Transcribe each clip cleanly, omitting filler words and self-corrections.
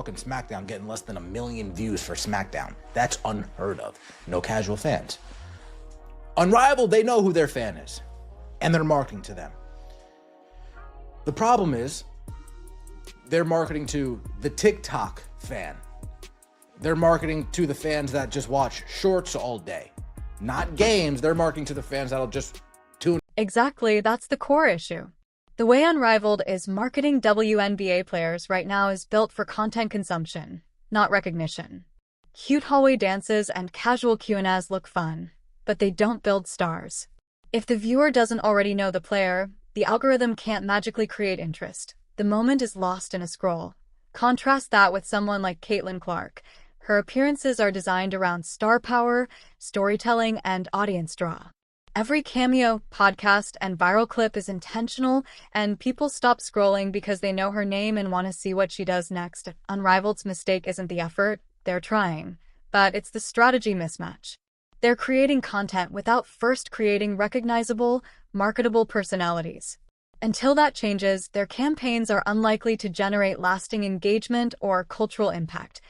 fucking SmackDown getting less than 1 million views for SmackDown. That's unheard of. No casual fans. Unrivaled, they know who their fan is, and they're marketing to them. The problem is, they're marketing to the TikTok fan. They're marketing to the fans that just watch shorts all day. Not games, they're marketing to the fans that'll just tune. Exactly, that's the core issue. The way Unrivaled is marketing WNBA players right now is built for content consumption, not recognition. Cute hallway dances and casual Q&As look fun, but they don't build stars. If the viewer doesn't already know the player, the algorithm can't magically create interest. The moment is lost in a scroll. Contrast that with someone like Caitlin Clark. Her appearances are designed around star power, storytelling, and audience draw. Every cameo, podcast, and viral clip is intentional, and people stop scrolling because they know her name and want to see what she does next. Unrivaled's mistake isn't the effort, they're trying, but it's the strategy mismatch. They're creating content without first creating recognizable, marketable personalities. Until that changes, their campaigns are unlikely to generate lasting engagement or cultural impact.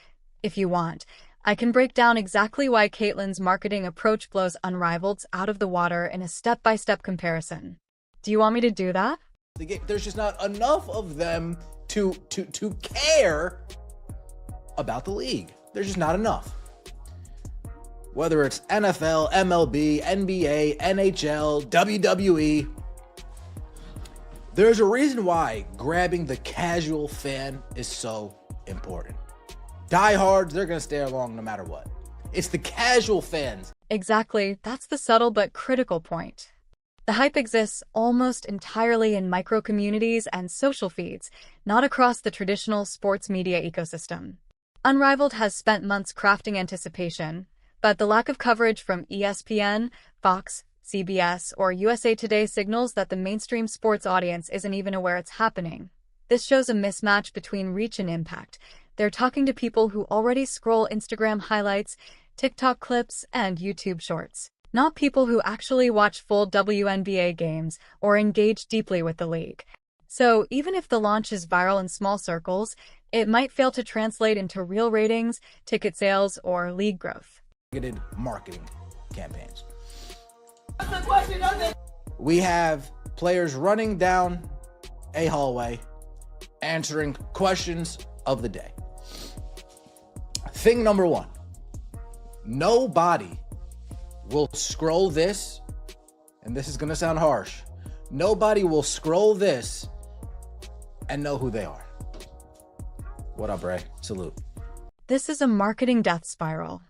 If you want, I can break down exactly why Caitlin's marketing approach blows Unrivaled's out of the water in a step-by-step comparison. Do you want me to do that? There's just not enough of them to care about the league. There's just not enough. Whether it's NFL, MLB, NBA, NHL, WWE, there's a reason why grabbing the casual fan is so important. Diehards, they're going to stay along no matter what. It's the casual fans. Exactly, that's the subtle but critical point. The hype exists almost entirely in micro-communities and social feeds, not across the traditional sports media ecosystem. Unrivaled has spent months crafting anticipation, but the lack of coverage from ESPN, Fox, CBS, or USA Today signals that the mainstream sports audience isn't even aware it's happening. This shows a mismatch between reach and impact. They're talking to people who already scroll Instagram highlights, TikTok clips, and YouTube shorts, not people who actually watch full WNBA games or engage deeply with the league. So even if the launch is viral in small circles, it might fail to translate into real ratings, ticket sales, or league growth. Targeted marketing campaigns. We have players running down a hallway, answering questions of the day. Thing number one, nobody will scroll this, and this is going to sound harsh. Nobody will scroll this and know who they are. What up, Ray? Salute. This is a marketing death spiral.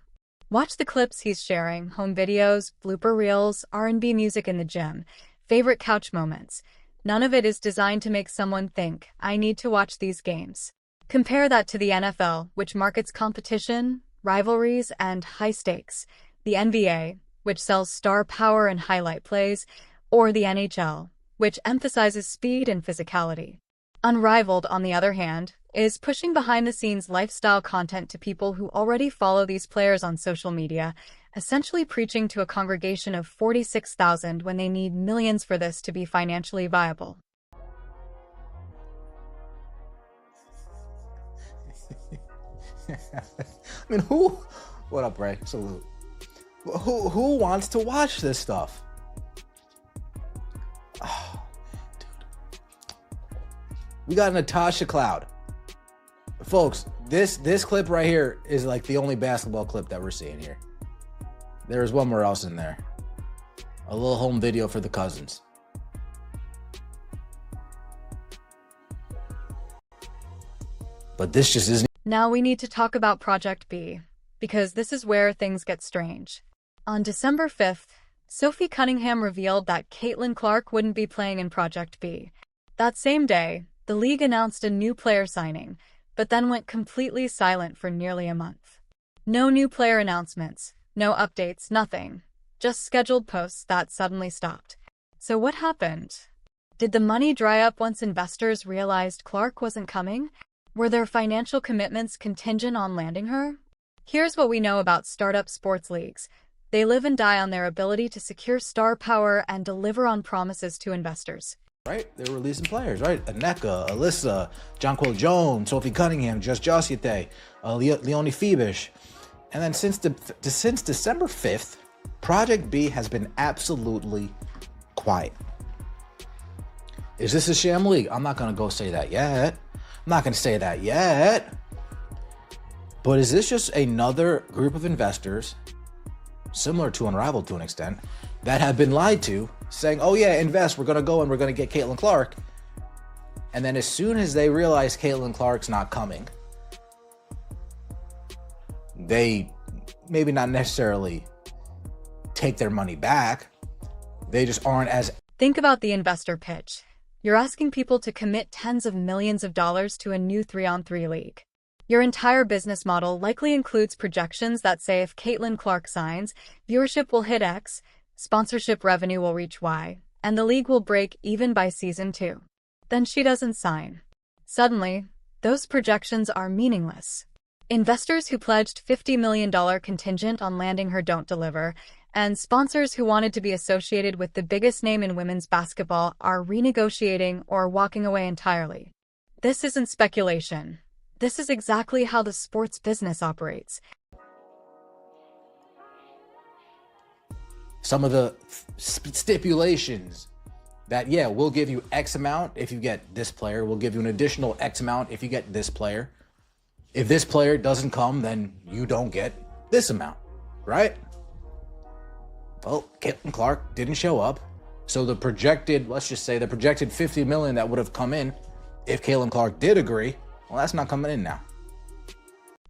Watch the clips he's sharing, home videos, blooper reels, R&B music in the gym, favorite couch moments. None of it is designed to make someone think, I need to watch these games. Compare that to the NFL, which markets competition, rivalries, and high stakes. The NBA, which sells star power and highlight plays, or the NHL, which emphasizes speed and physicality. Unrivaled, on the other hand, is pushing behind-the-scenes lifestyle content to people who already follow these players on social media, essentially preaching to a congregation of 46,000 when they need millions for this to be financially viable. I mean, what up, Ray? Salute. Who wants to watch this stuff? Oh, dude. We got Natasha Cloud. Folks, this clip right here is like the only basketball clip that we're seeing here. There is one more else in there. A little home video for the cousins. But this just isn't. Now we need to talk about Project B, because this is where things get strange. On December 5th, Sophie Cunningham revealed that Caitlin Clark wouldn't be playing in Project B. That same day, the league announced a new player signing, but then went completely silent for nearly a month. No new player announcements, no updates, nothing. Just scheduled posts that suddenly stopped. So what happened? Did the money dry up once investors realized Clark wasn't coming? Were their financial commitments contingent on landing her? Here's what we know about startup sports leagues. They live and die on their ability to secure star power and deliver on promises to investors. right? They're releasing players, right? Aneka, Alyssa, Jonquil Jones, Sophie Cunningham, Just Josiate, Leonie Phoebish. And then since December 5th, Project B has been absolutely quiet. Is this a sham league? I'm not going to go say that yet. I'm not going to say that yet. But is this just another group of investors, similar to Unrivaled to an extent, that have been lied to, saying, oh yeah, invest, we're going to go and we're going to get Caitlin Clark. And then as soon as they realize Caitlin Clark's not coming, they maybe not necessarily take their money back. They just aren't as... Think about the investor pitch. You're asking people to commit tens of millions of dollars to a new 3-on-3 league. Your entire business model likely includes projections that say if Caitlin Clark signs, viewership will hit X, sponsorship revenue will reach Y, and the league will break even by season 2. Then she doesn't sign. Suddenly, those projections are meaningless. Investors who pledged $50 million contingent on landing her don't deliver, and sponsors who wanted to be associated with the biggest name in women's basketball are renegotiating or walking away entirely. This isn't speculation. This is exactly how the sports business operates. Some of the stipulations that, yeah, we'll give you X amount if you get this player. We'll give you an additional X amount if you get this player. If this player doesn't come, then you don't get this amount, right? Well, Caitlin Clark didn't show up. So the projected, let's just say the projected $50 million that would have come in if Caitlin Clark did agree, well, that's not coming in now.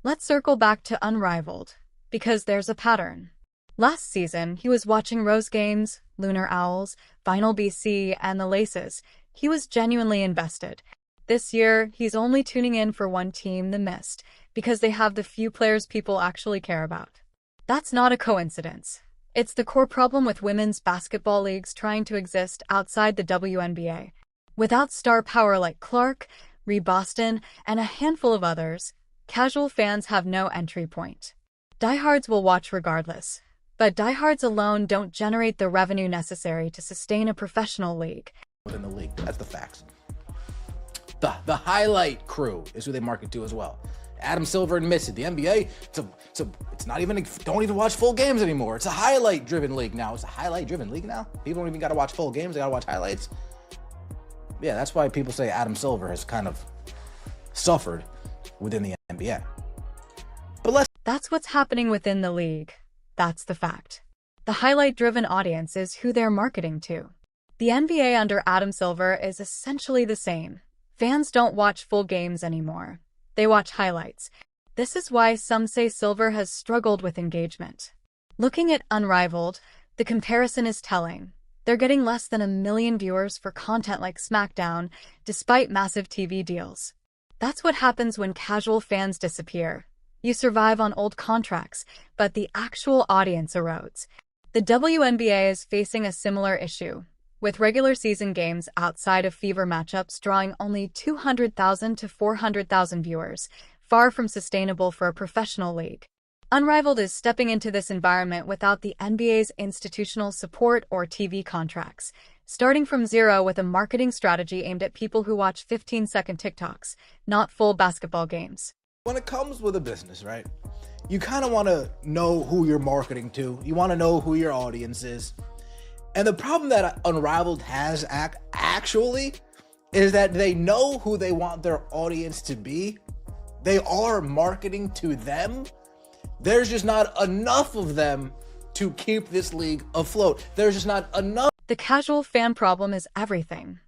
Let's circle back to Unrivaled, because there's a pattern. Last season, he was watching Rose games, Lunar Owls, Final BC, and the Laces. He was genuinely invested. This year, he's only tuning in for one team, the Mist, because they have the few players people actually care about. That's not a coincidence. It's the core problem with women's basketball leagues trying to exist outside the WNBA. Without star power like Clark, Ree Boston, and a handful of others, casual fans have no entry point. Diehards will watch regardless, but diehards alone don't generate the revenue necessary to sustain a professional league. Within the league, that's the facts. The highlight crew is who they market to as well. Adam Silver admits it. The NBA, it's not even, don't even watch full games anymore. It's a highlight-driven league now. It's a highlight-driven league now. People don't even got to watch full games. They got to watch highlights. Yeah, that's why people say Adam Silver has kind of suffered within the NBA. But that's what's happening within the league. That's the fact. The highlight-driven audience is who they're marketing to. The NBA under Adam Silver is essentially the same. Fans don't watch full games anymore. They watch highlights. This is why some say Silver has struggled with engagement. Looking at Unrivaled, the comparison is telling. They're getting less than 1 million viewers for content like SmackDown, despite massive TV deals. That's what happens when casual fans disappear. You survive on old contracts, but the actual audience erodes. The WNBA is facing a similar issue, with regular season games outside of fever matchups drawing only 200,000 to 400,000 viewers, far from sustainable for a professional league. Unrivaled is stepping into this environment without the NBA's institutional support or TV contracts, starting from zero with a marketing strategy aimed at people who watch 15-second TikToks, not full basketball games. When it comes with a business, right, you kind of want to know who you're marketing to. You want to know who your audience is. And the problem that Unrivaled has actually is that they know who they want their audience to be. They are marketing to them. There's just not enough of them to keep this league afloat. There's just not enough. The casual fan problem is everything.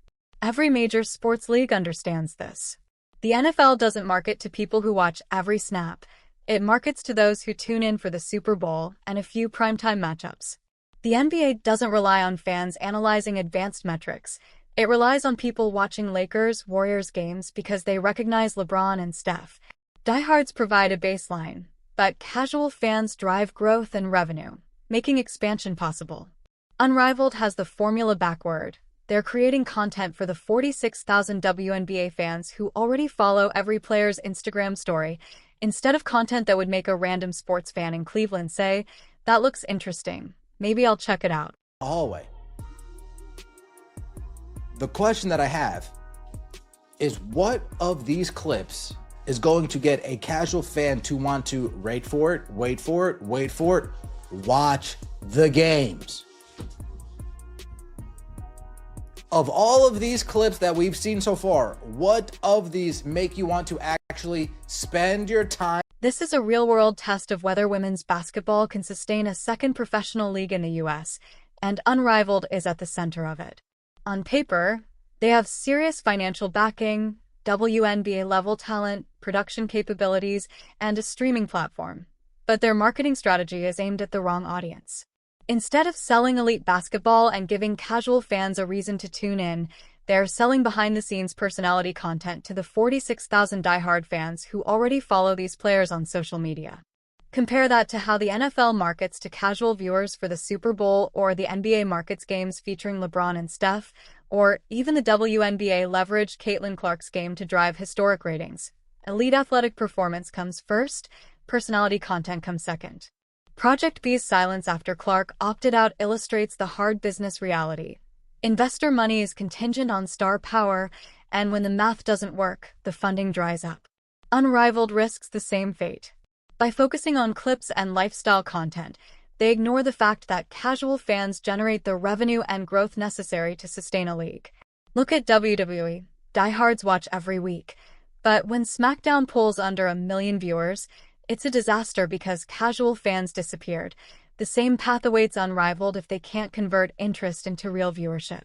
Every major sports league understands this. The NFL doesn't market to people who watch every snap. It markets to those who tune in for the Super Bowl and a few primetime matchups. The NBA doesn't rely on fans analyzing advanced metrics. It relies on people watching Lakers-Warriors games because they recognize LeBron and Steph. Diehards provide a baseline, but casual fans drive growth and revenue, making expansion possible. Unrivaled has the formula backward. They're creating content for the 46,000 WNBA fans who already follow every player's Instagram story, instead of content that would make a random sports fan in Cleveland say, "That looks interesting. Maybe I'll check it out." Hallway. The question that I have is, what of these clips is going to get a casual fan to want to wait for it, watch the games? Of all of these clips that we've seen so far, what of these make you want to actually spend your time? This is a real-world test of whether women's basketball can sustain a second professional league in the U.S., and Unrivaled is at the center of it. On paper, they have serious financial backing, WNBA-level talent, production capabilities, and a streaming platform. But their marketing strategy is aimed at the wrong audience. Instead of selling elite basketball and giving casual fans a reason to tune in, they're selling behind-the-scenes personality content to the 46,000 diehard fans who already follow these players on social media. Compare that to how the NFL markets to casual viewers for the Super Bowl, or the NBA markets games featuring LeBron and Steph, or even the WNBA leveraged Caitlin Clark's game to drive historic ratings. Elite athletic performance comes first, personality content comes second. Project B's silence after Clark opted out illustrates the hard business reality. Investor money is contingent on star power, and when the math doesn't work, the funding dries up. Unrivaled risks the same fate. By focusing on clips and lifestyle content, they ignore the fact that casual fans generate the revenue and growth necessary to sustain a league. Look at WWE. Diehards watch every week. But when SmackDown pulls under 1 million viewers, it's a disaster because casual fans disappeared. The same path awaits Unrivaled if they can't convert interest into real viewership.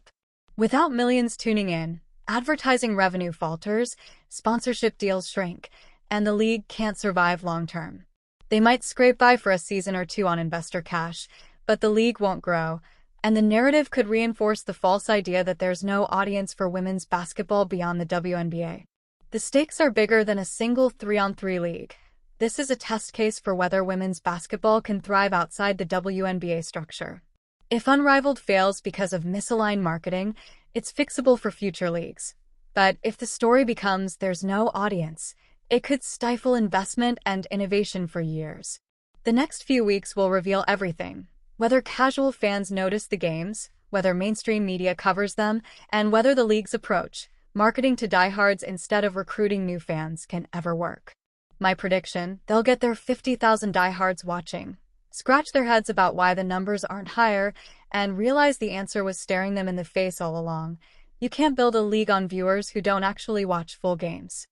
Without millions tuning in, advertising revenue falters, sponsorship deals shrink, and the league can't survive long-term. They might scrape by for a season or two on investor cash, but the league won't grow, and the narrative could reinforce the false idea that there's no audience for women's basketball beyond the WNBA. The stakes are bigger than a single 3-on-3 league. This is a test case for whether women's basketball can thrive outside the WNBA structure. If Unrivaled fails because of misaligned marketing, it's fixable for future leagues. But if the story becomes there's no audience, it could stifle investment and innovation for years. The next few weeks will reveal everything: whether casual fans notice the games, whether mainstream media covers them, and whether the league's approach, marketing to diehards instead of recruiting new fans, can ever work. My prediction: they'll get their 50,000 diehards watching, scratch their heads about why the numbers aren't higher, and realize the answer was staring them in the face all along. You can't build a league on viewers who don't actually watch full games.